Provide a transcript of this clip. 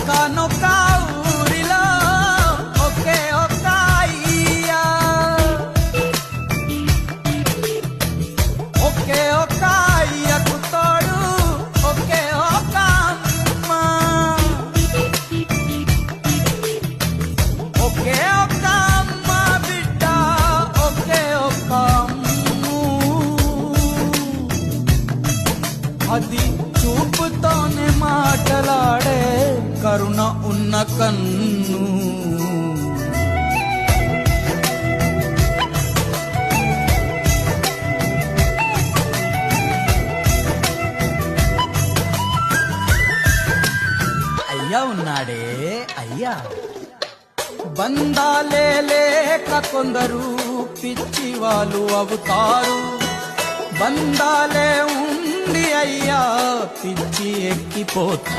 ఒక్కనొక్క ఊరిలో ఒకే ఒక్క అయ్యా, ఒకే ఒక్క అయ్యకు తోడు ఒకే ఒక్క అమ్మ, ఒకే ఒక్క అమ్మ బిడ్డ ఒకే ఒక్క అమ్ము. అది చూపుతోనే మాటలాడే కరుణ ఉన్న కన్ను. అయ్యా ఉన్నాడే అయ్యా, బంధాలే లేక కొందరు పిచ్చి వాళ్ళు అవుతారు, బంధాలే ఉండి అయ్యా పిచ్చి ఎక్కిపోతారు.